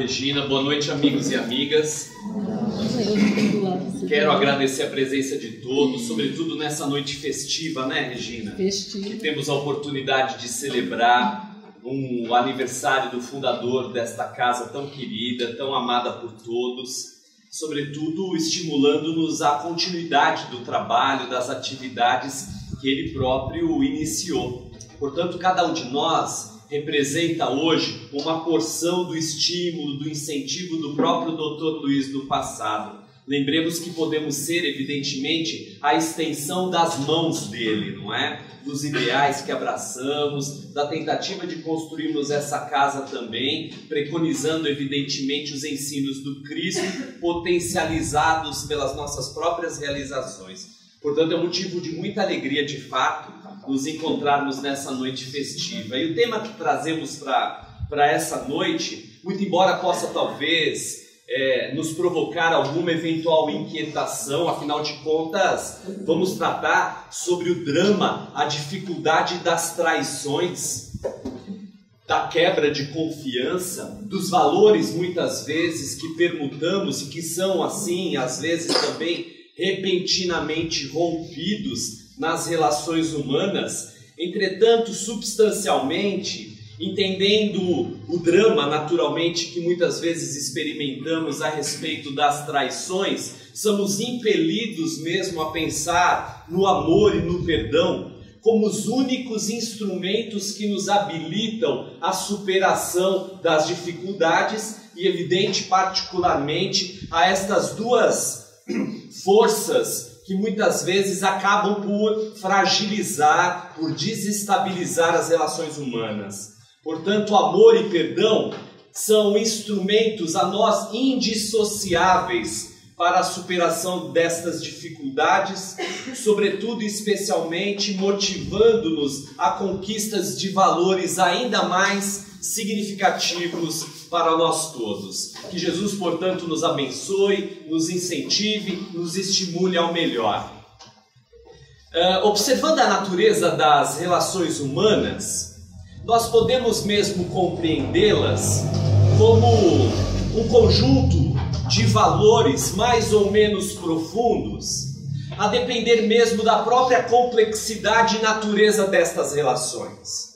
Regina. Boa noite, amigos e amigas. Quero agradecer a presença de todos, sobretudo nessa noite festiva, né, Regina? Festiva. Que temos a oportunidade de celebrar o aniversário do fundador desta casa tão querida, tão amada por todos, sobretudo estimulando-nos à continuidade do trabalho, das atividades que ele próprio iniciou. Portanto, cada um de nós representa hoje uma porção do estímulo, do incentivo do próprio Dr. Luiz do passado. Lembremos que podemos ser, evidentemente, a extensão das mãos dele, não é? Dos ideais que abraçamos, da tentativa de construirmos essa casa também, preconizando, evidentemente, os ensinos do Cristo, potencializados pelas nossas próprias realizações. Portanto, é um motivo de muita alegria, de fato, nos encontrarmos nessa noite festiva. E o tema que trazemos para essa noite, muito embora possa talvez nos provocar alguma eventual inquietação, afinal de contas, vamos tratar sobre o drama, a dificuldade das traições, da quebra de confiança, dos valores muitas vezes que permutamos e que são assim, às vezes também repentinamente rompidos nas relações humanas. Entretanto, substancialmente, entendendo o drama, naturalmente, que muitas vezes experimentamos a respeito das traições, somos impelidos mesmo a pensar no amor e no perdão como os únicos instrumentos que nos habilitam à superação das dificuldades e, evidente, particularmente, a estas duas forças que muitas vezes acabam por fragilizar, por desestabilizar as relações humanas. Portanto, amor e perdão são instrumentos a nós indissociáveis para a superação destas dificuldades, sobretudo e especialmente motivando-nos a conquistas de valores ainda mais significativos para nós todos. Que Jesus, portanto, nos abençoe, nos incentive, nos estimule ao melhor. Observando a natureza das relações humanas, nós podemos mesmo compreendê-las como um conjunto de valores mais ou menos profundos, a depender mesmo da própria complexidade e natureza destas relações.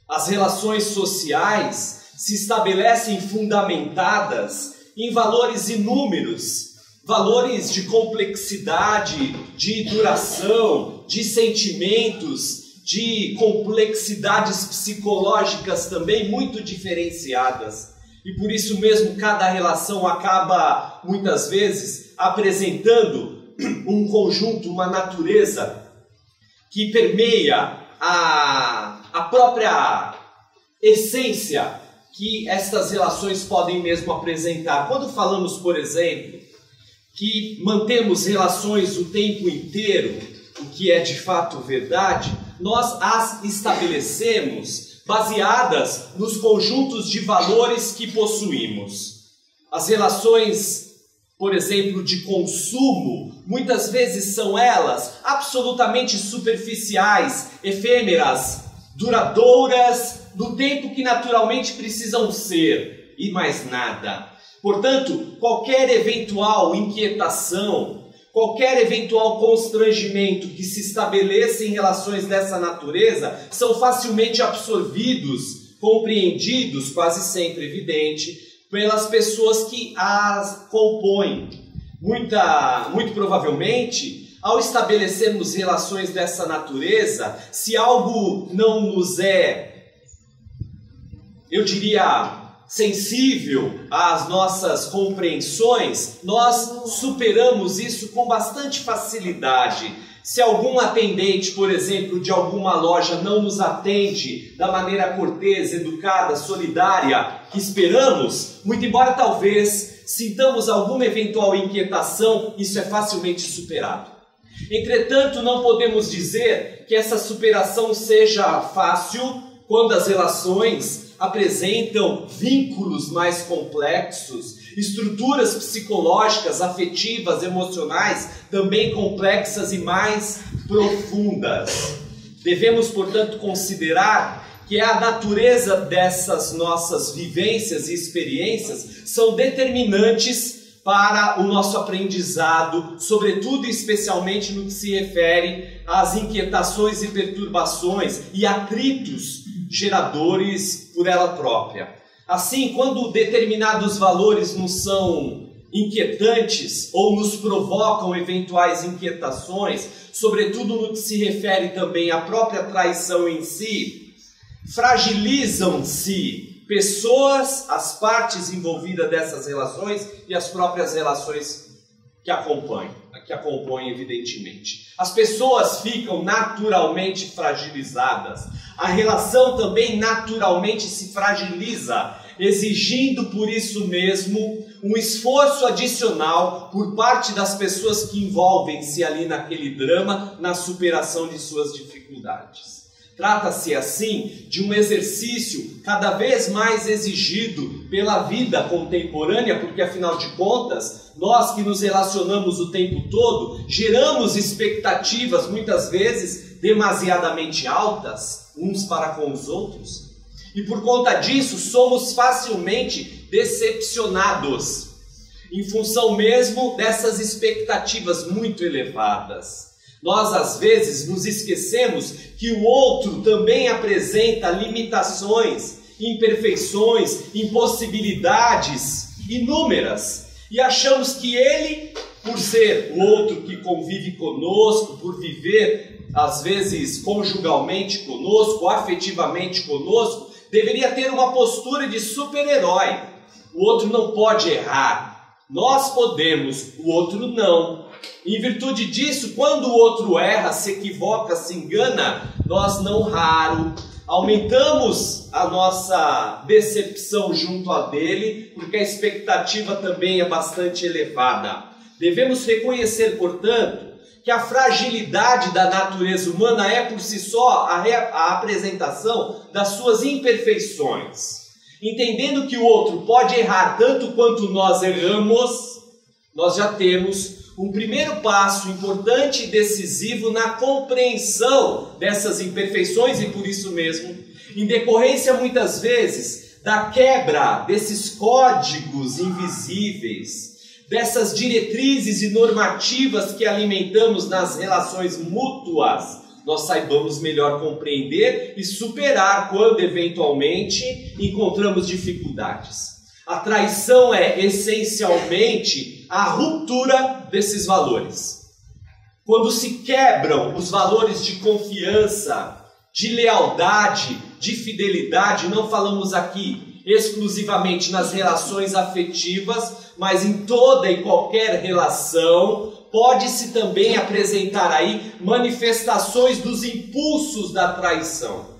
As relações sociais se estabelecem fundamentadas em valores inúmeros, valores de complexidade, de duração, de sentimentos, de complexidades psicológicas também muito diferenciadas. E por isso mesmo cada relação acaba muitas vezes apresentando um conjunto, uma natureza que permeia a própria essência que estas relações podem mesmo apresentar. Quando falamos, por exemplo, que mantemos relações o tempo inteiro, o que é de fato verdade, nós as estabelecemos baseadas nos conjuntos de valores que possuímos. As relações, por exemplo, de consumo, muitas vezes são elas absolutamente superficiais, efêmeras, duradouras, no tempo que naturalmente precisam ser, e mais nada. Portanto, qualquer eventual inquietação, qualquer eventual constrangimento que se estabeleça em relações dessa natureza são facilmente absorvidos, compreendidos, quase sempre evidente, pelas pessoas que as compõem. Muito provavelmente, ao estabelecermos relações dessa natureza, se algo não nos é, eu diria, sensível às nossas compreensões, nós superamos isso com bastante facilidade. Se algum atendente, por exemplo, de alguma loja não nos atende da maneira cortês, educada, solidária que esperamos, muito embora talvez sintamos alguma eventual inquietação, isso é facilmente superado. Entretanto, não podemos dizer que essa superação seja fácil quando as relações apresentam vínculos mais complexos, estruturas psicológicas, afetivas, emocionais também complexas e mais profundas. Devemos, portanto, considerar que é a natureza dessas nossas vivências e experiências, são determinantes para o nosso aprendizado, sobretudo e especialmente no que se refere às inquietações e perturbações e atritos geradores por ela própria. Assim, quando determinados valores nos são inquietantes ou nos provocam eventuais inquietações, sobretudo no que se refere também à própria traição em si, fragilizam-se pessoas, as partes envolvidas dessas relações e as próprias relações que acompanham evidentemente. As pessoas ficam naturalmente fragilizadas. A relação também naturalmente se fragiliza, exigindo por isso mesmo um esforço adicional por parte das pessoas que envolvem-se ali naquele drama, na superação de suas dificuldades. Trata-se, assim, de um exercício cada vez mais exigido pela vida contemporânea, porque, afinal de contas, nós que nos relacionamos o tempo todo, geramos expectativas, muitas vezes, demasiadamente altas, uns para com os outros, e por conta disso somos facilmente decepcionados, em função mesmo dessas expectativas muito elevadas. Nós, às vezes, nos esquecemos que o outro também apresenta limitações, imperfeições, impossibilidades inúmeras. E achamos que ele, por ser o outro que convive conosco, por viver, às vezes, conjugalmente conosco, afetivamente conosco, deveria ter uma postura de super-herói. O outro não pode errar. Nós podemos, o outro não. Em virtude disso, quando o outro erra, se equivoca, se engana, nós não raro aumentamos a nossa decepção junto a dele, porque a expectativa também é bastante elevada. Devemos reconhecer, portanto, que a fragilidade da natureza humana é por si só a apresentação das suas imperfeições. Entendendo que o outro pode errar tanto quanto nós erramos, nós já temos um primeiro passo importante e decisivo na compreensão dessas imperfeições e por isso mesmo, em decorrência muitas vezes da quebra desses códigos invisíveis, dessas diretrizes e normativas que alimentamos nas relações mútuas, nós saibamos melhor compreender e superar quando eventualmente encontramos dificuldades. A traição é essencialmente a ruptura desses valores. Quando se quebram os valores de confiança, de lealdade, de fidelidade, não falamos aqui exclusivamente nas relações afetivas, mas em toda e qualquer relação, pode-se também apresentar aí manifestações dos impulsos da traição.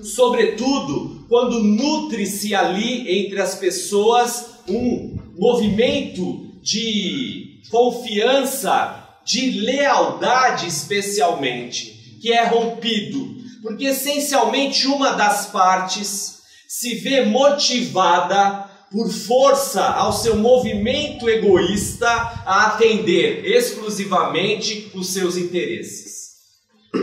Sobretudo, quando nutre-se ali entre as pessoas um movimento de confiança, de lealdade especialmente, que é rompido, porque essencialmente uma das partes se vê motivada por força ao seu movimento egoísta a atender exclusivamente os seus interesses.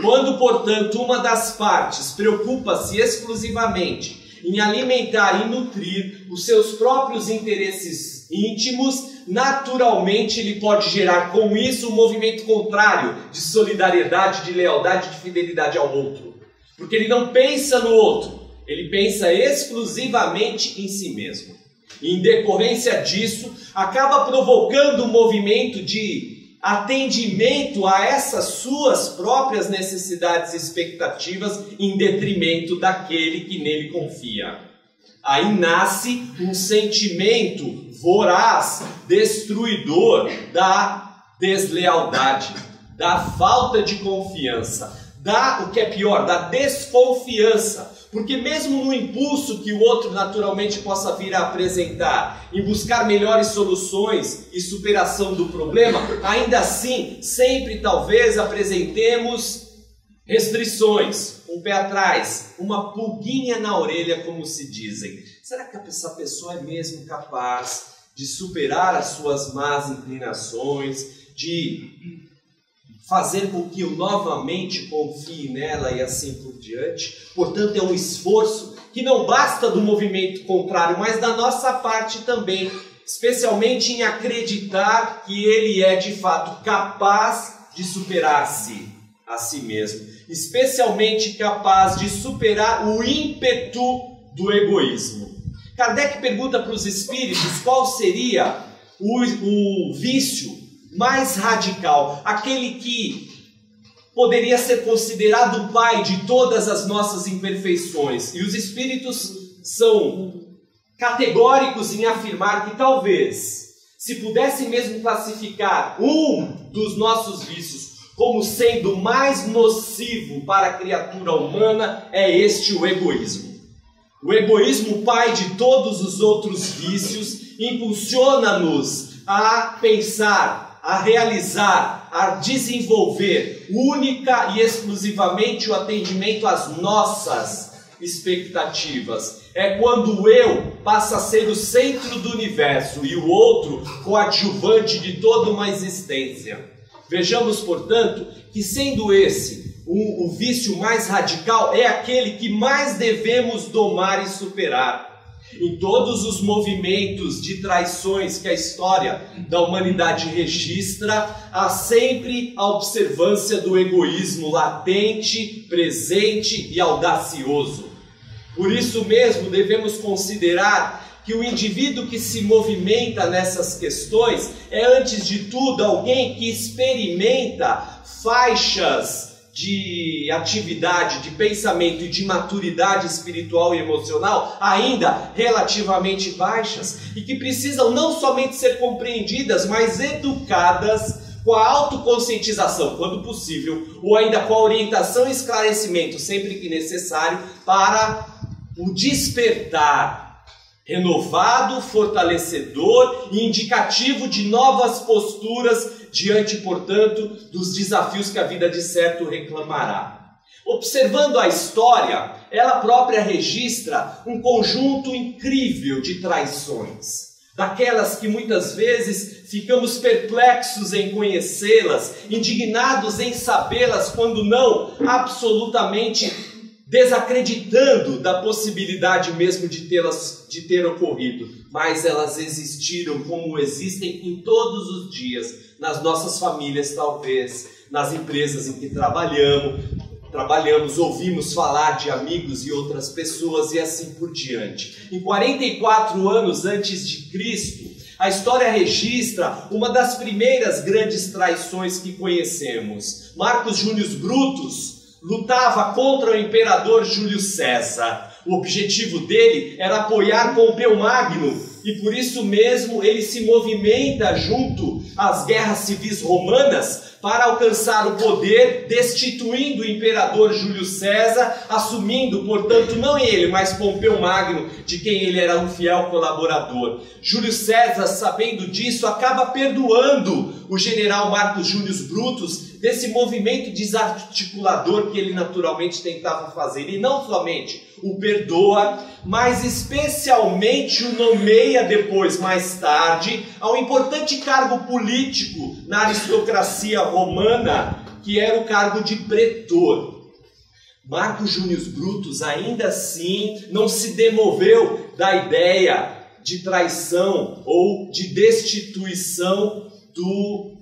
Quando, portanto, uma das partes preocupa-se exclusivamente em alimentar e nutrir os seus próprios interesses íntimos, naturalmente ele pode gerar com isso um movimento contrário de solidariedade, de lealdade, de fidelidade ao outro. Porque ele não pensa no outro, ele pensa exclusivamente em si mesmo. E em decorrência disso, acaba provocando um movimento de atendimento a essas suas próprias necessidades e expectativas em detrimento daquele que nele confia. Aí nasce um sentimento voraz, destruidor da deslealdade, da falta de confiança, o que é pior, da desconfiança. Porque mesmo no impulso que o outro naturalmente possa vir a apresentar, em buscar melhores soluções e superação do problema, ainda assim, sempre talvez apresentemos restrições, um pé atrás, uma pulguinha na orelha, como se dizem. Será que essa pessoa é mesmo capaz de superar as suas más inclinações, de fazer com que eu novamente confie nela e assim por diante. Portanto, é um esforço que não basta do movimento contrário, mas da nossa parte também, especialmente em acreditar que ele é de fato capaz de superar-se a si mesmo, especialmente capaz de superar o ímpeto do egoísmo. Kardec pergunta para os espíritos qual seria o vício mais radical, aquele que poderia ser considerado o pai de todas as nossas imperfeições. E os espíritos são categóricos em afirmar que talvez, se pudesse mesmo classificar um dos nossos vícios como sendo mais nocivo para a criatura humana, é este o egoísmo. O egoísmo, pai de todos os outros vícios, impulsiona-nos a pensar, a realizar, a desenvolver única e exclusivamente o atendimento às nossas expectativas. É quando o eu passa a ser o centro do universo e o outro coadjuvante de toda uma existência. Vejamos, portanto, que sendo esse o vício mais radical, é aquele que mais devemos domar e superar. Em todos os movimentos de traições que a história da humanidade registra, há sempre a observância do egoísmo latente, presente e audacioso. Por isso mesmo devemos considerar que o indivíduo que se movimenta nessas questões é, antes de tudo, alguém que experimenta faixas de atividade, de pensamento e de maturidade espiritual e emocional ainda relativamente baixas e que precisam não somente ser compreendidas, mas educadas com a autoconscientização, quando possível, ou ainda com a orientação e esclarecimento, sempre que necessário, para o despertar renovado, fortalecedor e indicativo de novas posturas diante, portanto, dos desafios que a vida de certo reclamará. Observando a história, ela própria registra um conjunto incrível de traições, daquelas que muitas vezes ficamos perplexos em conhecê-las, indignados em sabê-las, quando não absolutamente desacreditando da possibilidade mesmo de ter ocorrido, mas elas existiram como existem em todos os dias, nas nossas famílias talvez, nas empresas em que trabalhamos, ouvimos falar de amigos e outras pessoas e assim por diante. Em 44 anos antes de Cristo, a história registra uma das primeiras grandes traições que conhecemos. Marcus Június Brutus lutava contra o imperador Júlio César. O objetivo dele era apoiar Pompeu Magno e por isso mesmo ele se movimenta junto às guerras civis romanas para alcançar o poder, destituindo o imperador Júlio César, assumindo, portanto, não ele, mas Pompeu Magno, de quem ele era um fiel colaborador. Júlio César, sabendo disso, acaba perdoando o general Marcus Június Brutus desse movimento desarticulador que ele naturalmente tentava fazer. E não somente o perdoa, mas especialmente o nomeia depois, mais tarde, a um importante cargo político na aristocracia romana, que era o cargo de pretor. Marcus Június Brutus, ainda assim, não se demoveu da ideia de traição ou de destituição do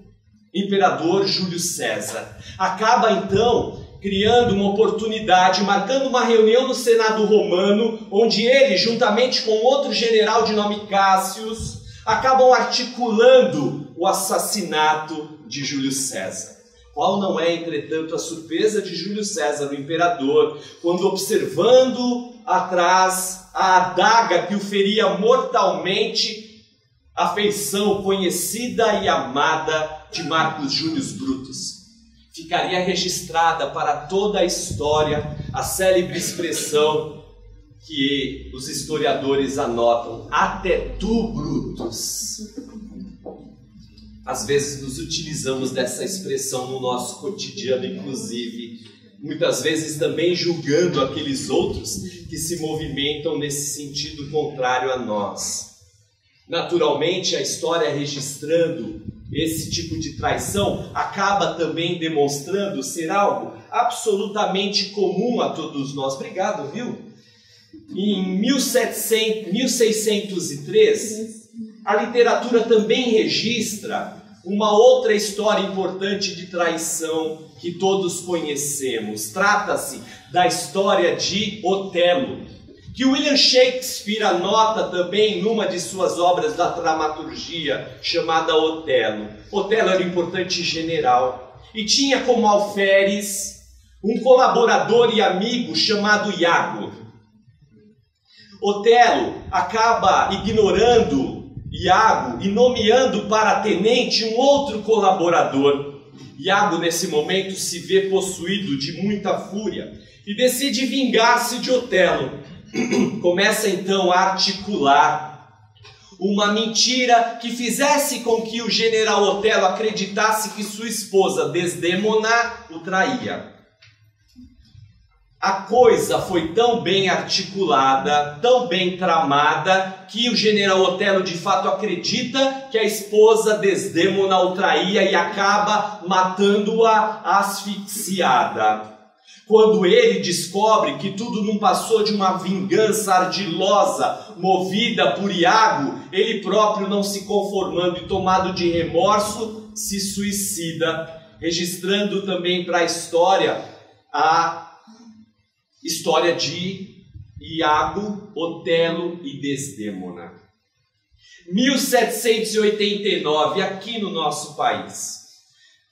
imperador Júlio César. Acaba então criando uma oportunidade, marcando uma reunião no Senado romano, onde ele, juntamente com outro general de nome Cássius, acabam articulando o assassinato de Júlio César. Qual não é, entretanto, a surpresa de Júlio César, o imperador, quando, observando atrás a adaga que o feria mortalmente, a feição conhecida e amada de Marcus Június Brutus. Ficaria registrada para toda a história a célebre expressão que os historiadores anotam: até tu, Brutus. Às vezes nos utilizamos dessa expressão no nosso cotidiano, inclusive, muitas vezes também julgando aqueles outros que se movimentam nesse sentido contrário a nós. Naturalmente, a história registrando esse tipo de traição acaba também demonstrando ser algo absolutamente comum a todos nós. Obrigado, viu? Em 1603, a literatura também registra uma outra história importante de traição que todos conhecemos. Trata-se da história de Otelo, que William Shakespeare anota também numa de suas obras da dramaturgia, chamada Otelo. Otelo era um importante general e tinha como alferes um colaborador e amigo chamado Iago. Otelo acaba ignorando Iago e nomeando para tenente um outro colaborador. Iago, nesse momento, se vê possuído de muita fúria e decide vingar-se de Otelo. Começa então a articular uma mentira que fizesse com que o general Otelo acreditasse que sua esposa Desdémona o traía. A coisa foi tão bem articulada, tão bem tramada, que o general Otelo de fato acredita que a esposa Desdémona o traía e acaba matando-a asfixiada. Quando ele descobre que tudo não passou de uma vingança ardilosa movida por Iago, ele próprio, não se conformando e tomado de remorso, se suicida, registrando também para a história de Iago, Otelo e Desdémona. 1789, aqui no nosso país,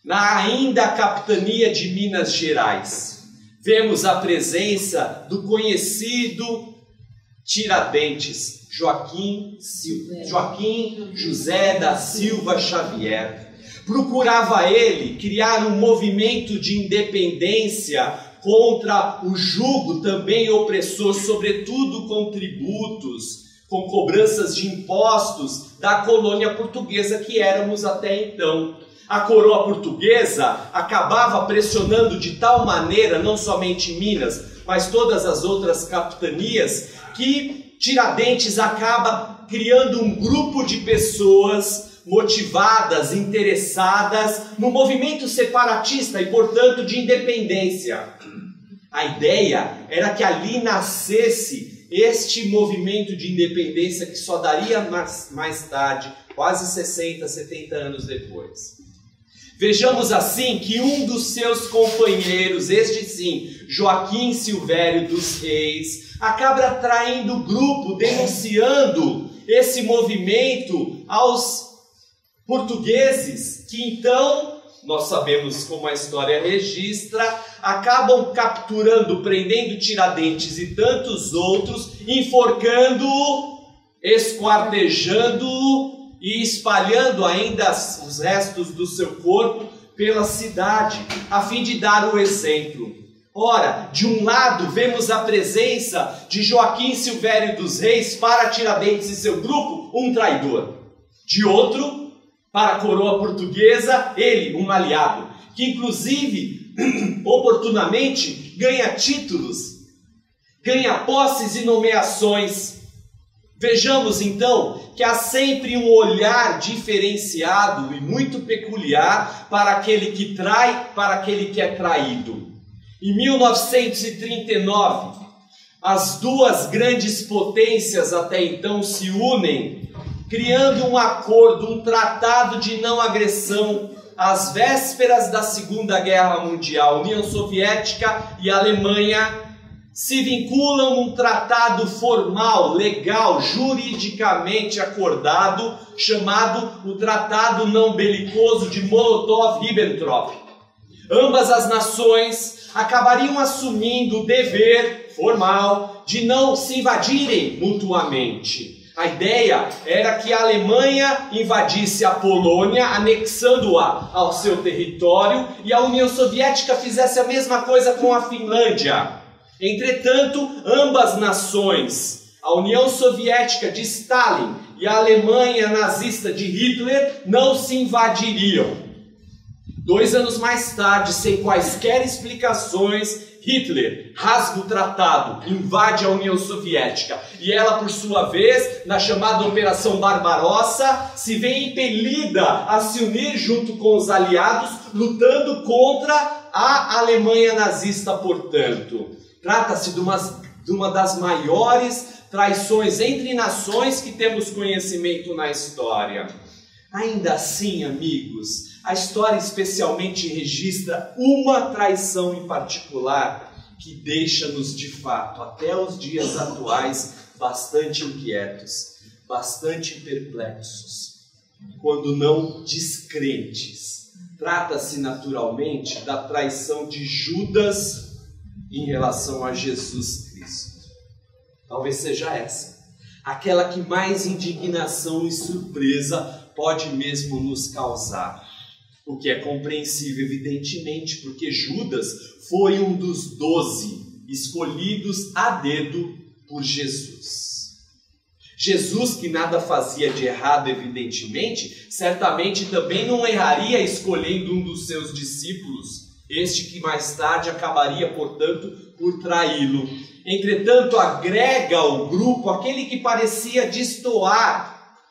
na ainda capitania de Minas Gerais, vemos a presença do conhecido Tiradentes, Joaquim José da Silva Xavier. Procurava ele criar um movimento de independência contra o jugo também opressor, sobretudo com tributos, com cobranças de impostos da colônia portuguesa que éramos até então. A coroa portuguesa acabava pressionando de tal maneira, não somente Minas, mas todas as outras capitanias, que Tiradentes acaba criando um grupo de pessoas motivadas, interessadas no movimento separatista e, portanto, de independência. A ideia era que ali nascesse este movimento de independência que só daria mais tarde, quase 60, 70 anos depois. Vejamos assim que um dos seus companheiros, este sim, Joaquim Silvério dos Reis, acaba traindo o grupo, denunciando esse movimento aos portugueses, que então, nós sabemos como a história registra, acabam capturando, prendendo Tiradentes e tantos outros, enforcando-o, esquartejando-o e espalhando ainda os restos do seu corpo pela cidade, a fim de dar o exemplo. Ora, de um lado vemos a presença de Joaquim Silvério dos Reis para Tiradentes e seu grupo, um traidor. De outro, para a coroa portuguesa, ele, um aliado, que inclusive, oportunamente, ganha títulos, ganha posses e nomeações. Vejamos então que há sempre um olhar diferenciado e muito peculiar para aquele que trai, para aquele que é traído. Em 1939, as duas grandes potências até então se unem, criando um acordo, um tratado de não agressão às vésperas da Segunda Guerra Mundial. A União Soviética e a Alemanha se vinculam num tratado formal, legal, juridicamente acordado, chamado o Tratado Não Belicoso de Molotov-Ribbentrop. Ambas as nações acabariam assumindo o dever formal de não se invadirem mutuamente. A ideia era que a Alemanha invadisse a Polônia, anexando-a ao seu território, e a União Soviética fizesse a mesma coisa com a Finlândia. Entretanto, ambas nações, a União Soviética de Stalin e a Alemanha nazista de Hitler, não se invadiriam. 2 anos mais tarde, sem quaisquer explicações, Hitler rasga o tratado, invade a União Soviética e ela, por sua vez, na chamada Operação Barbarossa, se vê impelida a se unir junto com os aliados, lutando contra a Alemanha nazista, portanto. Trata-se de uma das maiores traições entre nações que temos conhecimento na história. Ainda assim, amigos, a história especialmente registra uma traição em particular que deixa-nos de fato, até os dias atuais, bastante inquietos, bastante perplexos, quando não descrentes. Trata-se naturalmente da traição de Judas em relação a Jesus Cristo. Talvez seja essa, aquela que mais indignação e surpresa pode mesmo nos causar. O que é compreensível, evidentemente, porque Judas foi um dos 12 escolhidos a dedo por Jesus. Jesus, que nada fazia de errado, evidentemente, certamente também não erraria escolhendo um dos seus discípulos, este que mais tarde acabaria, portanto, por traí-lo. Entretanto, agrega ao grupo aquele que parecia destoar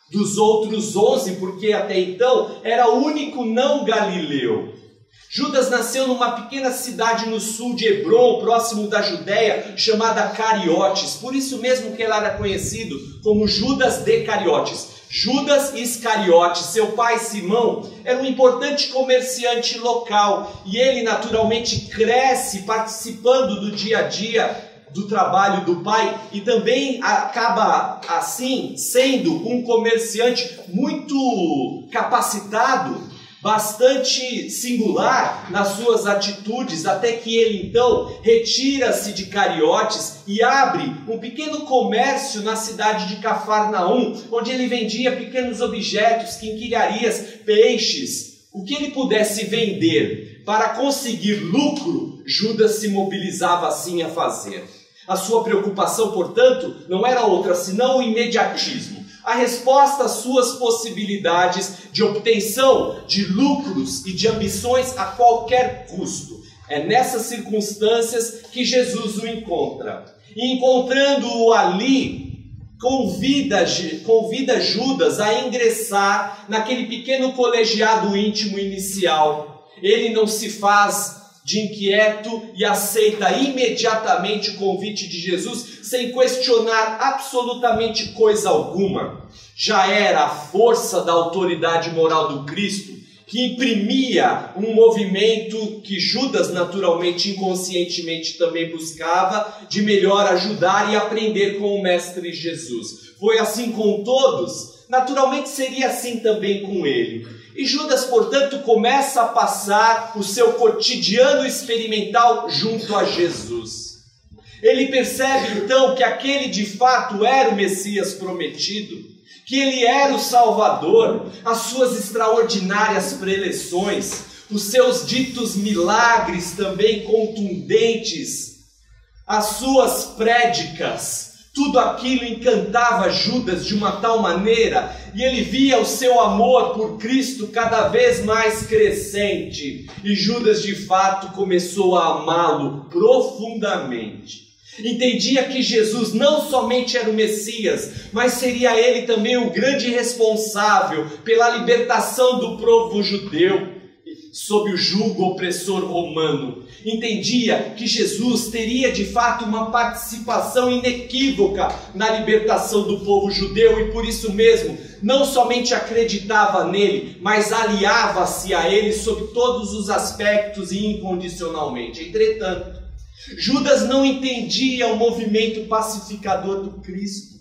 dos outros 11, porque até então era o único não galileu. Judas nasceu numa pequena cidade no sul de Hebrom, próximo da Judéia, chamada Cariotes. Por isso mesmo que ele era conhecido como Judas de Cariotes. Judas Iscariotes, seu pai Simão, era um importante comerciante local e ele naturalmente cresce participando do dia a dia do trabalho do pai e também acaba assim sendo um comerciante muito capacitado, bastante singular nas suas atitudes, até que ele então retira-se de Cariotes e abre um pequeno comércio na cidade de Cafarnaum, onde ele vendia pequenos objetos, quinquilharias, peixes, o que ele pudesse vender. Para conseguir lucro, Judas se mobilizava assim a fazer. A sua preocupação, portanto, não era outra senão o imediatismo. A resposta às suas possibilidades de obtenção de lucros e de ambições a qualquer custo. É nessas circunstâncias que Jesus o encontra. E encontrando-o ali, convida Judas a ingressar naquele pequeno colegiado íntimo inicial. Ele não se faz de inquieto e aceita imediatamente o convite de Jesus sem questionar absolutamente coisa alguma. Já era a força da autoridade moral do Cristo que imprimia um movimento que Judas naturalmente, inconscientemente também buscava, de melhor ajudar e aprender com o Mestre Jesus. Foi assim com todos, naturalmente seria assim também com ele. E Judas, portanto, começa a passar o seu cotidiano experimental junto a Jesus. Ele percebe então que aquele de fato era o Messias prometido, que ele era o Salvador, as suas extraordinárias preleções, os seus ditos milagres também contundentes, as suas prédicas. Tudo aquilo encantava Judas de uma tal maneira, e ele via o seu amor por Cristo cada vez mais crescente, e Judas de fato começou a amá-lo profundamente. Entendia que Jesus não somente era o Messias, mas seria ele também o grande responsável pela libertação do povo judeu sob o jugo opressor romano. Entendia que Jesus teria de fato uma participação inequívoca na libertação do povo judeu e por isso mesmo não somente acreditava nele, mas aliava-se a ele sob todos os aspectos e incondicionalmente. Entretanto, Judas não entendia o movimento pacificador do Cristo.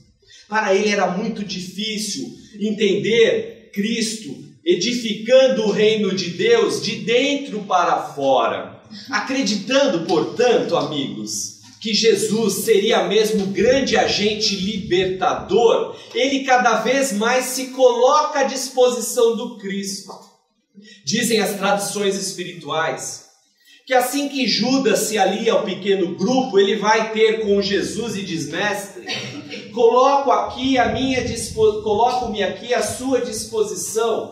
Para ele era muito difícil entender Cristo edificando o reino de Deus de dentro para fora. Acreditando, portanto, amigos, que Jesus seria mesmo o grande agente libertador, ele cada vez mais se coloca à disposição do Cristo. Dizem as tradições espirituais que assim que Judas se alia ao pequeno grupo, ele vai ter com Jesus e diz: Mestre, coloco-me aqui à sua disposição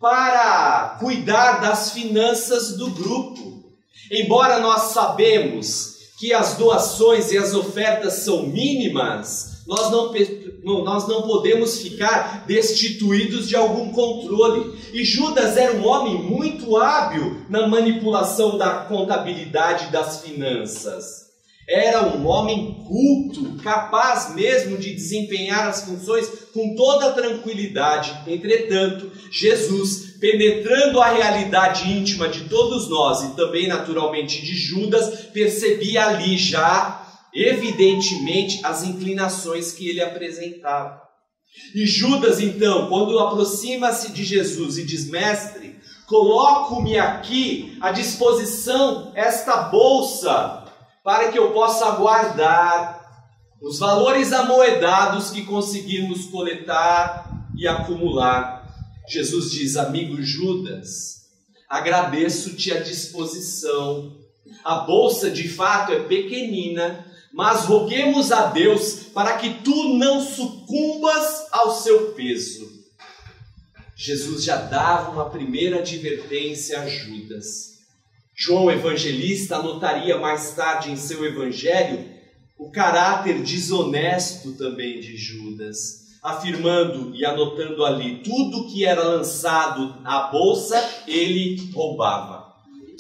para cuidar das finanças do grupo. Embora nós sabemos que as doações e as ofertas são mínimas, nós não podemos ficar destituídos de algum controle. E Judas era um homem muito hábil na manipulação da contabilidade das finanças. Era um homem culto, capaz mesmo de desempenhar as funções com toda tranquilidade. Entretanto, Jesus, penetrando a realidade íntima de todos nós e também naturalmente de Judas, percebia ali já, evidentemente, as inclinações que ele apresentava. E Judas, então, quando aproxima-se de Jesus e diz: Mestre, coloco-me aqui à disposição esta bolsa, para que eu possa guardar os valores amoedados que conseguirmos coletar e acumular. Jesus diz: amigo Judas, agradeço-te a disposição. A bolsa de fato é pequenina, mas roguemos a Deus para que tu não sucumbas ao seu peso. Jesus já dava uma primeira advertência a Judas. João Evangelista anotaria mais tarde em seu evangelho o caráter desonesto também de Judas, afirmando e anotando ali: tudo que era lançado à bolsa, ele roubava.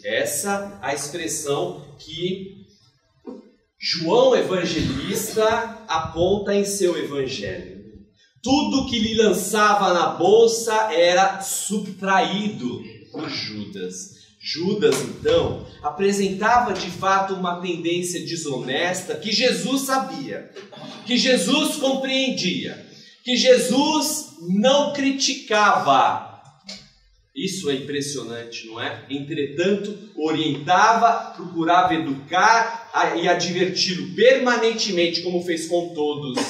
Essa é a expressão que João Evangelista aponta em seu evangelho. Tudo que lhe lançava na bolsa era subtraído por Judas. Judas, então, apresentava de fato uma tendência desonesta que Jesus sabia, que Jesus compreendia, que Jesus não criticava. Isso é impressionante, não é? Entretanto, orientava, procurava educar e adverti-lo permanentemente, como fez com todos.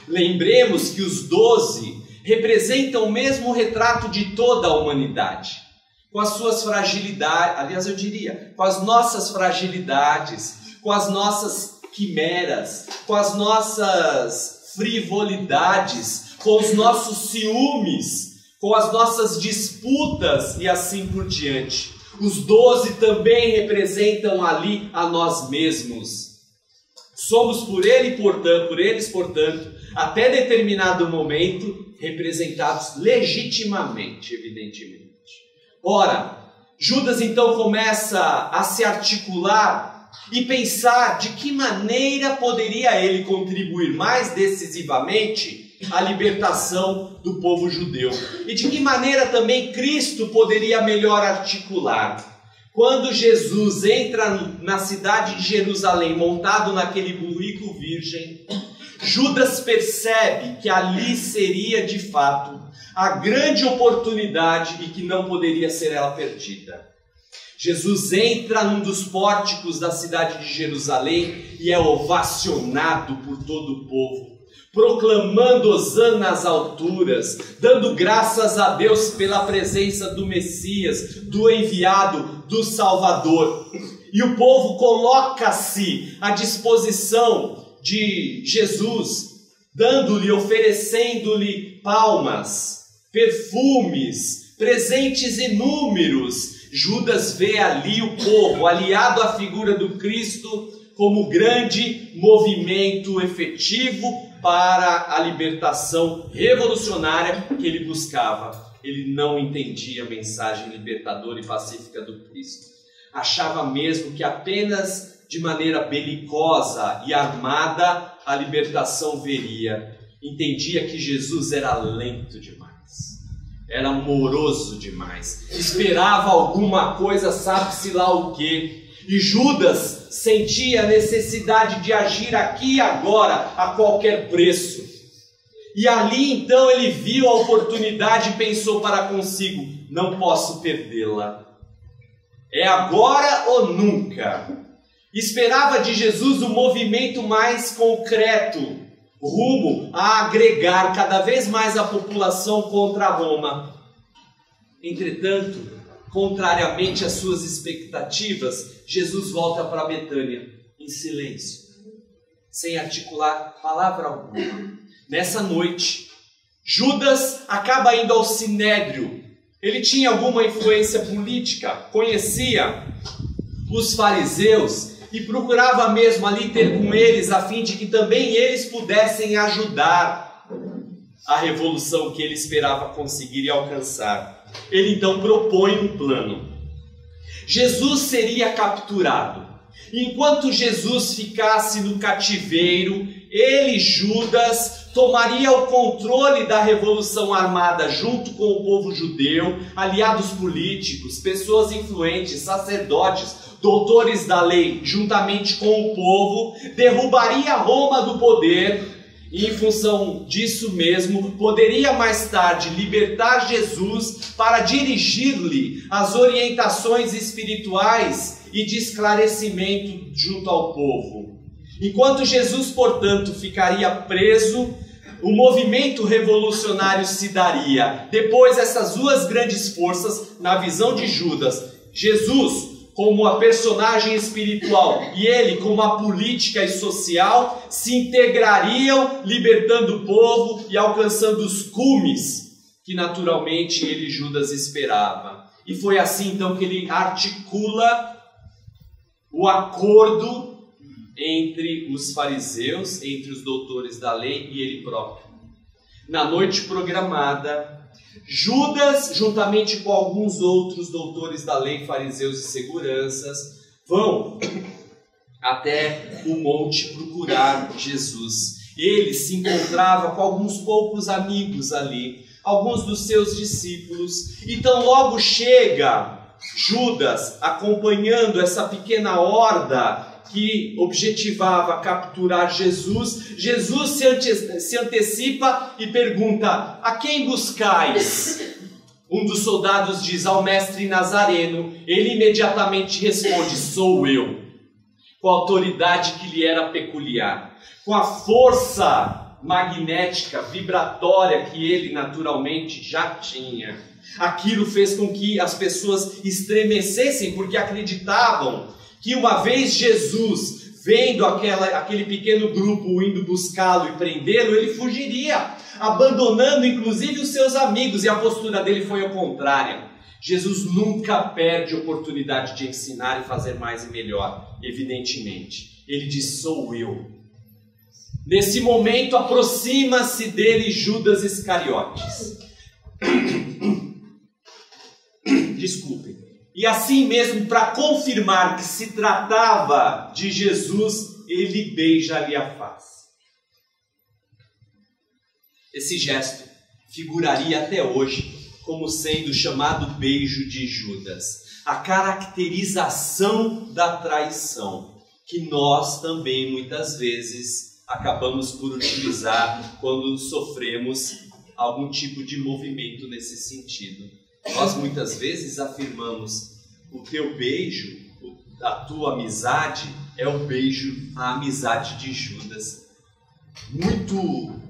Lembremos que os 12 representam o mesmo retrato de toda a humanidade, com as suas fragilidades, aliás eu diria, com as nossas fragilidades, com as nossas quimeras, com as nossas frivolidades, com os nossos ciúmes, com as nossas disputas e assim por diante. Os 12 também representam ali a nós mesmos. Somos por eles, portanto, até determinado momento, representados legitimamente, evidentemente. Ora, Judas então começa a se articular e pensar de que maneira poderia ele contribuir mais decisivamente à libertação do povo judeu. E de que maneira também Cristo poderia melhor articular. Quando Jesus entra na cidade de Jerusalém, montado naquele burrico virgem, Judas percebe que ali seria de fato a grande oportunidade e que não poderia ser ela perdida. Jesus entra num dos pórticos da cidade de Jerusalém e é ovacionado por todo o povo, proclamando hosana nas alturas, dando graças a Deus pela presença do Messias, do enviado, do Salvador. E o povo coloca-se à disposição de Jesus, dando-lhe, oferecendo-lhe palmas, perfumes, presentes inúmeros. Judas vê ali o povo, aliado à figura do Cristo, como grande movimento efetivo para a libertação revolucionária que ele buscava. Ele não entendia a mensagem libertadora e pacífica do Cristo. Achava mesmo que apenas de maneira belicosa e armada a libertação viria. Entendia que Jesus era lento demais, era moroso demais, esperava alguma coisa, sabe-se lá o quê. E Judas sentia a necessidade de agir aqui e agora, a qualquer preço. E ali então ele viu a oportunidade e pensou para consigo: não posso perdê-la. É agora ou nunca. Esperava de Jesus um movimento mais concreto, rumo a agregar cada vez mais a população contra Roma. Entretanto, contrariamente às suas expectativas, Jesus volta para Betânia em silêncio, sem articular palavra alguma. Nessa noite, Judas acaba indo ao Sinédrio, Ele tinha alguma influência política, conhecia os fariseus e procurava mesmo ali ter com eles, a fim de que também eles pudessem ajudar a revolução que ele esperava conseguir e alcançar. Ele então propõe um plano. Jesus seria capturado. Enquanto Jesus ficasse no cativeiro, ele, Judas, tomaria o controle da revolução armada junto com o povo judeu, aliados políticos, pessoas influentes, sacerdotes, doutores da lei, juntamente com o povo, derrubaria Roma do poder e, em função disso mesmo, poderia mais tarde libertar Jesus para dirigir-lhe as orientações espirituais e de esclarecimento junto ao povo. Enquanto Jesus, portanto, ficaria preso, o movimento revolucionário se daria. Depois, essas duas grandes forças, na visão de Judas, Jesus como a personagem espiritual e ele como a política e social, se integrariam, libertando o povo e alcançando os cumes que naturalmente ele, Judas, esperava. E foi assim então que ele articula o acordo entre os fariseus, entre os doutores da lei e ele próprio. Na noite programada, Judas, juntamente com alguns outros doutores da lei, fariseus e seguranças, vão até o monte procurar Jesus. Ele se encontrava com alguns poucos amigos ali, alguns dos seus discípulos. Então logo chega Judas acompanhando essa pequena horda que objetivava capturar Jesus. Jesus se antecipa e pergunta: a quem buscais? Um dos soldados diz: ao mestre Nazareno. Ele imediatamente responde: sou eu. Com a autoridade que lhe era peculiar, com a força magnética, vibratória que ele naturalmente já tinha. Aquilo fez com que as pessoas estremecessem, porque acreditavam que uma vez Jesus, vendo aquele pequeno grupo indo buscá-lo e prendê-lo, ele fugiria, abandonando inclusive os seus amigos, e a postura dele foi ao contrário. Jesus nunca perde a oportunidade de ensinar e fazer mais e melhor, evidentemente. Ele diz: sou eu. Nesse momento aproxima-se dele Judas Iscariotes. Desculpem. E assim mesmo, para confirmar que se tratava de Jesus, ele beija-lhe a face. Esse gesto figuraria até hoje como sendo chamado beijo de Judas, a caracterização da traição, que nós também muitas vezes acabamos por utilizar quando sofremos algum tipo de movimento nesse sentido. Nós muitas vezes afirmamos: o teu beijo, a tua amizade é o beijo, a amizade de Judas. Muito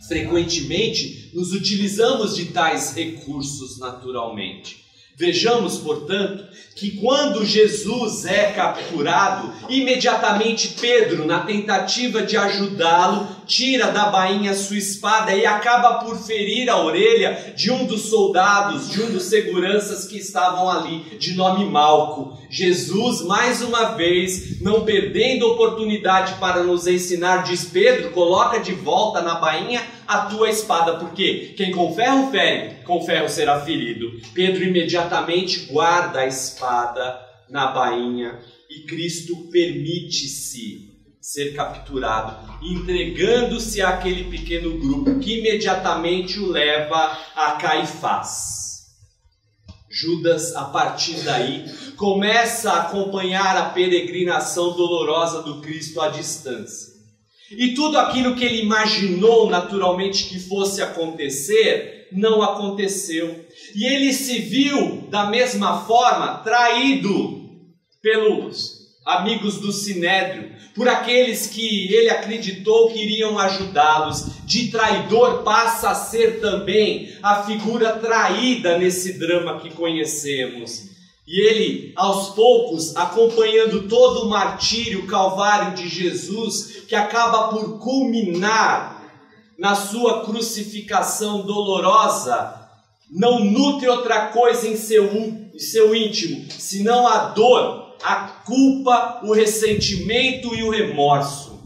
frequentemente nos utilizamos de tais recursos naturalmente. Vejamos, portanto, que quando Jesus é capturado, imediatamente Pedro, na tentativa de ajudá-lo, tira da bainha sua espada e acaba por ferir a orelha de um dos soldados, de um dos seguranças que estavam ali, de nome Malco. Jesus, mais uma vez, não perdendo a oportunidade para nos ensinar, diz: Pedro, coloca de volta na bainha a tua espada, porque quem com ferro fere, com ferro será ferido. Pedro imediatamente guarda a espada na bainha e Cristo permite-se ser capturado, entregando-se àquele pequeno grupo que imediatamente o leva a Caifás. Judas, a partir daí, começa a acompanhar a peregrinação dolorosa do Cristo à distância. E tudo aquilo que ele imaginou naturalmente que fosse acontecer, não aconteceu. E ele se viu, da mesma forma, traído pelos amigos do Sinédrio, por aqueles que ele acreditou que iriam ajudá-los. De traidor passa a ser também a figura traída nesse drama que conhecemos. E ele, aos poucos, acompanhando todo o martírio, o calvário de Jesus, que acaba por culminar na sua crucificação dolorosa, não nutre outra coisa em seu íntimo, senão a dor, a culpa, o ressentimento e o remorso.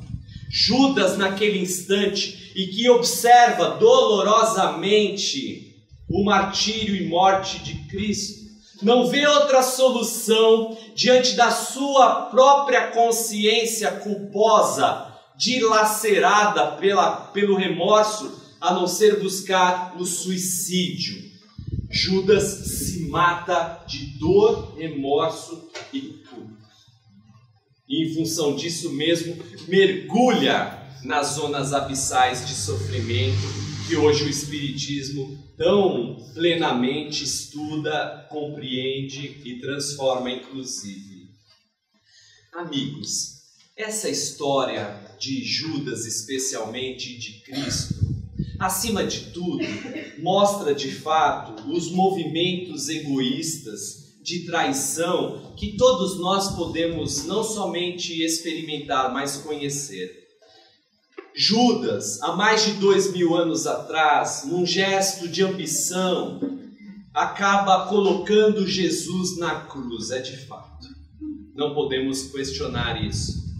Judas, naquele instante, e que observa dolorosamente o martírio e morte de Cristo, não vê outra solução diante da sua própria consciência culposa, dilacerada pelo remorso, a não ser buscar o suicídio. Judas se mata de dor, remorso e culpa. E em função disso mesmo, mergulha nas zonas abissais de sofrimento que hoje o Espiritismo tão plenamente estuda, compreende e transforma, inclusive. Amigos, essa história de Judas, especialmente de Cristo, acima de tudo, mostra de fato os movimentos egoístas de traição que todos nós podemos não somente experimentar, mas conhecer. Judas, há mais de 2000 anos atrás, num gesto de ambição, acaba colocando Jesus na cruz, é de fato. Não podemos questionar isso.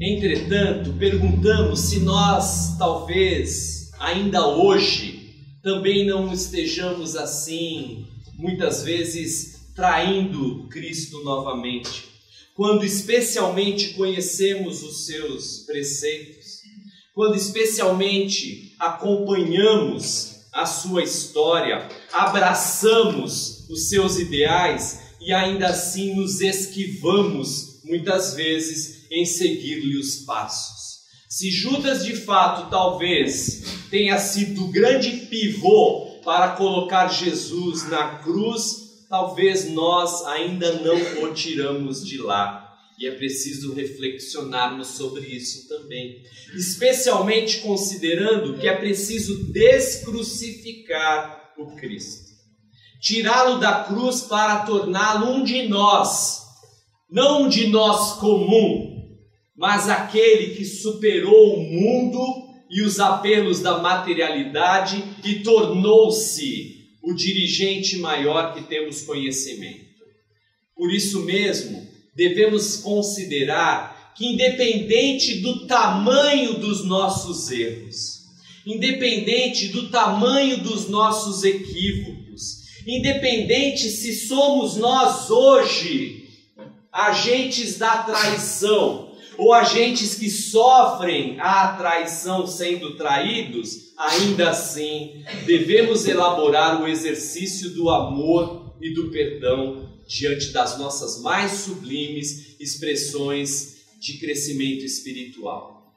Entretanto, perguntamos se nós, talvez, ainda hoje, também não estejamos assim, muitas vezes, traindo Cristo novamente, quando especialmente conhecemos os seus preceitos, quando especialmente acompanhamos a sua história, abraçamos os seus ideais e ainda assim nos esquivamos, muitas vezes, em seguir-lhe os passos. Se Judas de fato talvez tenha sido o grande pivô para colocar Jesus na cruz, talvez nós ainda não o tiramos de lá. E é preciso reflexionarmos sobre isso também, especialmente considerando que é preciso descrucificar o Cristo, tirá-lo da cruz para torná-lo um de nós, não um de nós comum, mas aquele que superou o mundo e os apelos da materialidade e tornou-se o dirigente maior que temos conhecimento. Por isso mesmo, devemos considerar que, independente do tamanho dos nossos erros, independente do tamanho dos nossos equívocos, independente se somos nós hoje agentes da traição ou agentes que sofrem a traição sendo traídos, ainda assim devemos elaborar o exercício do amor e do perdão diante das nossas mais sublimes expressões de crescimento espiritual.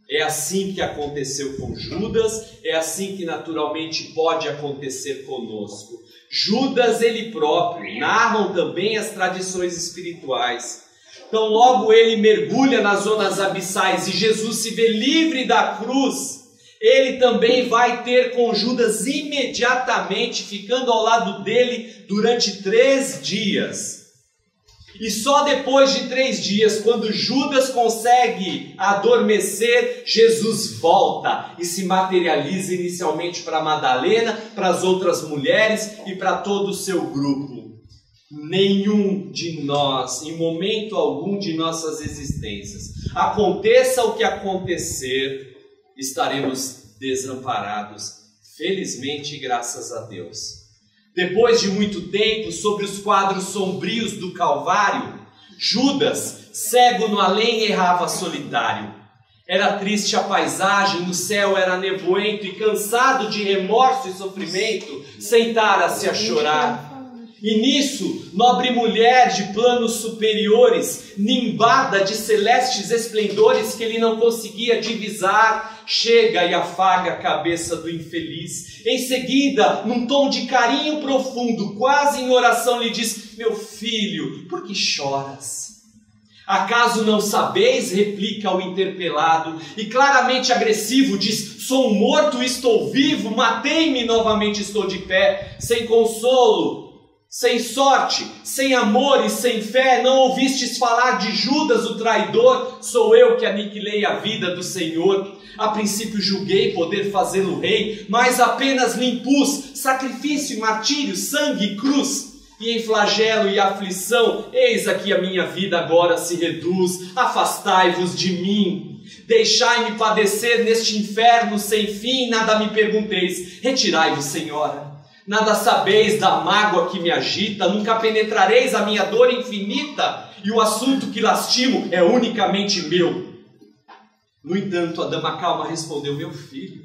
É assim que aconteceu com Judas, é assim que naturalmente pode acontecer conosco. Judas, ele próprio, narram também as tradições espirituais. Então logo ele mergulha nas zonas abissais e Jesus se vê livre da cruz, ele também vai ter com Judas imediatamente, ficando ao lado dele durante 3 dias. E só depois de 3 dias, quando Judas consegue adormecer, Jesus volta e se materializa inicialmente para Madalena, para as outras mulheres e para todo o seu grupo. Nenhum de nós, em momento algum de nossas existências, aconteça o que acontecer, estaremos desamparados, felizmente, graças a Deus. Depois de muito tempo, sobre os quadros sombrios do Calvário, Judas, cego no além, errava solitário. Era triste a paisagem, o céu era nevoento e, cansado de remorso e sofrimento, sentara-se a chorar. E nisso, nobre mulher de planos superiores, nimbada de celestes esplendores que ele não conseguia divisar, chega e afaga a cabeça do infeliz. Em seguida, num tom de carinho profundo, quase em oração, lhe diz: meu filho, por que choras? Acaso não sabeis? Replica o interpelado, e claramente agressivo diz: sou morto e estou vivo, matei-me e novamente estou de pé, sem consolo, Sem sorte, sem amor e sem fé, não ouvistes falar de Judas o traidor? Sou eu que aniquilei a vida do Senhor. A princípio julguei poder fazê-lo rei, mas apenas lhe impus sacrifício e martírio, sangue e cruz. E em flagelo e aflição, eis aqui a minha vida agora se reduz. Afastai-vos de mim. Deixai-me padecer neste inferno sem fim. Nada me pergunteis. Retirai-vos, Senhora. Nada sabeis da mágoa que me agita. Nunca penetrareis a minha dor infinita. E o assunto que lastimo é unicamente meu. No entanto, a dama calma respondeu: meu filho,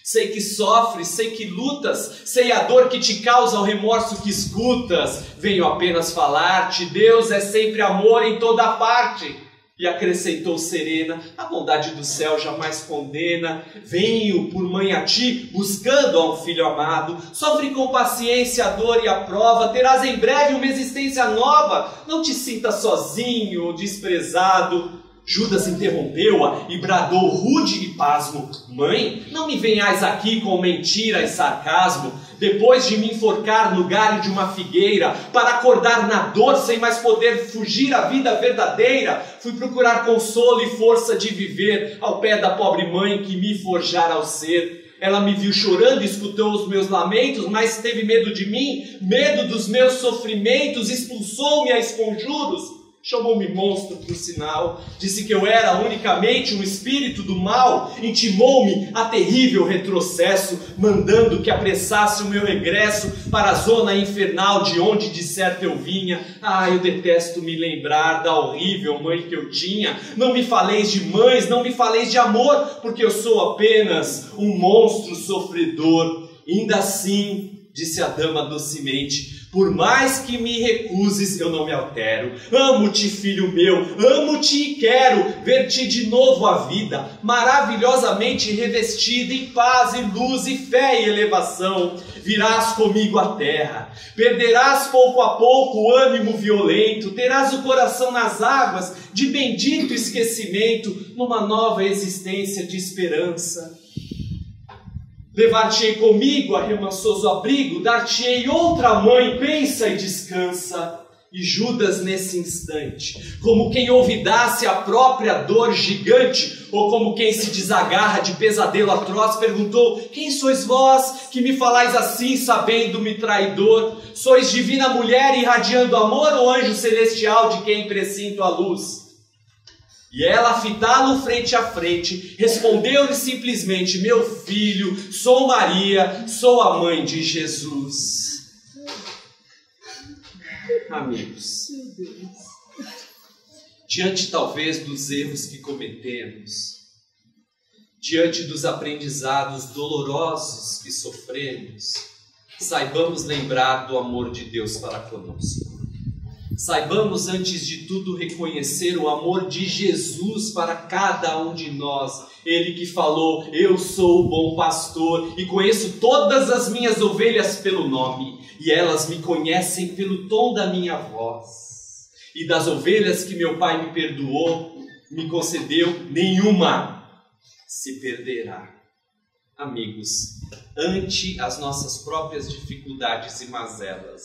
sei que sofres, sei que lutas, sei a dor que te causa, o remorso que escutas. Venho apenas falar-te, Deus é sempre amor em toda parte. E acrescentou serena: a bondade do céu jamais condena. Venho por mãe a ti, buscando a um filho amado. Sofre com paciência a dor e a prova, terás em breve uma existência nova. Não te sintas sozinho ou desprezado. Judas interrompeu-a e bradou rude e pasmo: mãe, não me venhais aqui com mentira e sarcasmo, depois de me enforcar no galho de uma figueira, para acordar na dor sem mais poder fugir à vida verdadeira. Fui procurar consolo e força de viver ao pé da pobre mãe que me forjara ao ser. Ela me viu chorando e escutou os meus lamentos, mas teve medo de mim, medo dos meus sofrimentos, expulsou-me a esconjuros. Chamou-me monstro por sinal, disse que eu era unicamente um espírito do mal, intimou-me a terrível retrocesso, mandando que apressasse o meu regresso para a zona infernal de onde de certo eu vinha. Ah, eu detesto me lembrar da horrível mãe que eu tinha. Não me faleis de mães, não me faleis de amor, porque eu sou apenas um monstro sofredor. Ainda assim, disse a dama docemente, por mais que me recuses, eu não me altero. Amo-te, filho meu, amo-te e quero ver-te de novo a vida, maravilhosamente revestida em paz e luz e fé e elevação. Virás comigo à terra, perderás pouco a pouco o ânimo violento, terás o coração nas águas de bendito esquecimento, numa nova existência de esperança. Levar-te-ei comigo a remansoso abrigo, dar-te-ei outra mãe, pensa e descansa. E Judas nesse instante, como quem olvidasse a própria dor gigante, ou como quem se desagarra de pesadelo atroz, perguntou: quem sois vós que me falais assim, sabendo-me traidor? Sois divina mulher irradiando amor, ou anjo celestial de quem presinto a luz? E ela, fitá-lo frente a frente, respondeu-lhe simplesmente: meu filho, sou Maria, sou a mãe de Jesus. Amigos, diante talvez dos erros que cometemos, diante dos aprendizados dolorosos que sofremos, saibamos lembrar do amor de Deus para conosco. Saibamos, antes de tudo, reconhecer o amor de Jesus para cada um de nós. Ele que falou: eu sou o bom pastor e conheço todas as minhas ovelhas pelo nome, e elas me conhecem pelo tom da minha voz. E das ovelhas que meu Pai me perdoou, me concedeu, nenhuma se perderá. Amigos, ante as nossas próprias dificuldades e mazelas,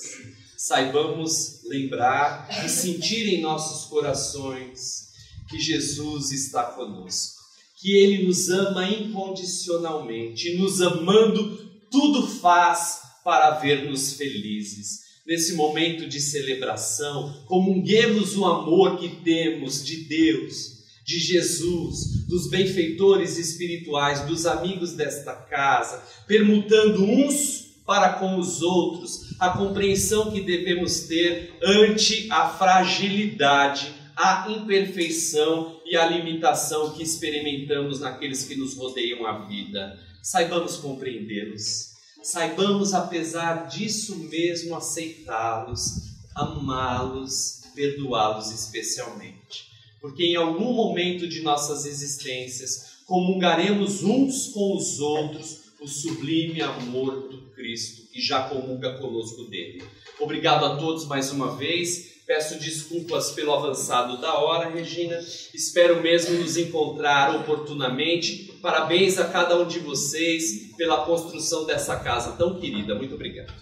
saibamos lembrar e sentir em nossos corações que Jesus está conosco, que Ele nos ama incondicionalmente, e nos amando, tudo faz para ver-nos felizes. Nesse momento de celebração, comunguemos o amor que temos de Deus, de Jesus, dos benfeitores espirituais, dos amigos desta casa, permutando uns para com os outros, a compreensão que devemos ter ante a fragilidade, a imperfeição e a limitação que experimentamos naqueles que nos rodeiam a vida. Saibamos compreendê-los, saibamos, apesar disso mesmo, aceitá-los, amá-los, perdoá-los especialmente. Porque em algum momento de nossas existências, comungaremos uns com os outros o sublime amor do Cristo, que já comunga conosco dele. Obrigado a todos mais uma vez. Peço desculpas pelo avançado da hora, Regina. Espero mesmo nos encontrar oportunamente. Parabéns a cada um de vocês pela construção dessa casa tão querida. Muito obrigado.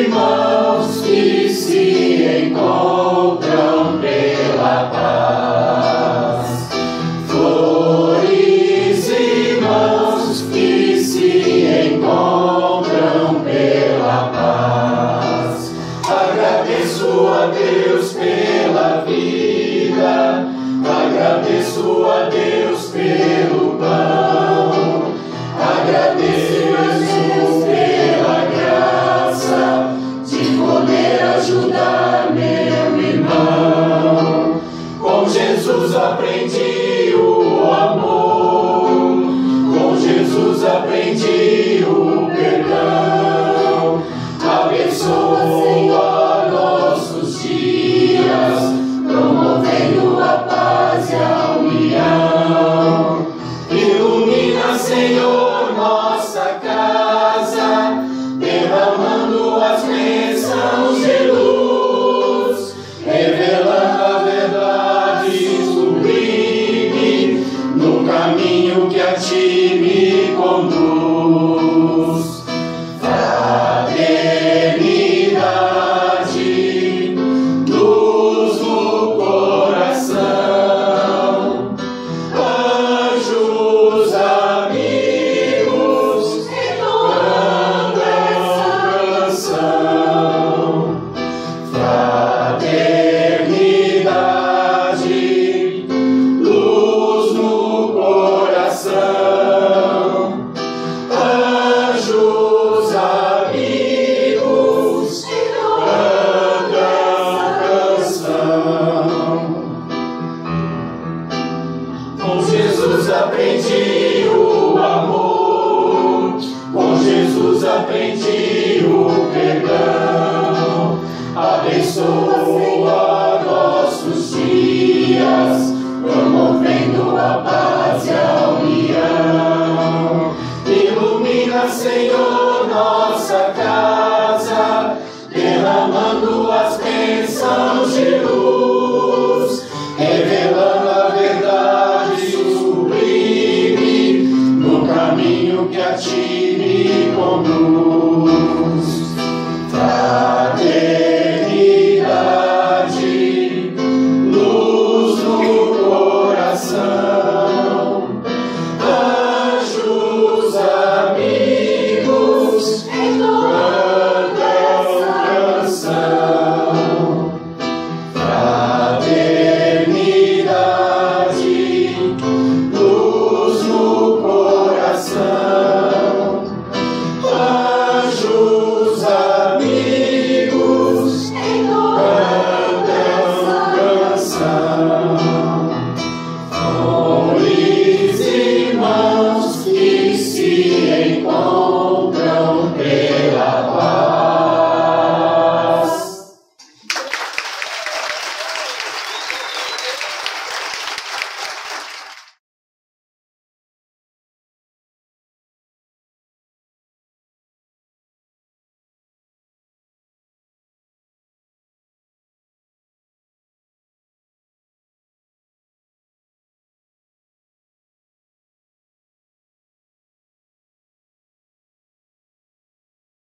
irmãos que se encontram pela paz. Flores, irmãos que se encontram pela paz. Agradeço a Deus pela vida, agradeço a Deus pelo pão, agradeço pela graça de poder ajudar meu irmão. Com Jesus aprendi o amor, com Jesus aprendi o perdão. Abençoa nossos dias, promovendo a paz e a união. Ilumina, Senhor, nossa casa, derramando as bênçãos de luz, revelando a verdade sublime no caminho que a ti me conduz. Fraternidade, luz no coração, anjos amigos, cantando essa canção. Fraternidade, luz no coração, anjos amigos, cantando essa canção. Com Jesus aprendi o amor, com Jesus aprendi o perdão. Abençoa nossos dias, promovendo a paz e a união. Ilumina, Senhor, nossa casa, derramando as bênçãos de luz, revelando a verdade sublime no caminho que a ti me conduz.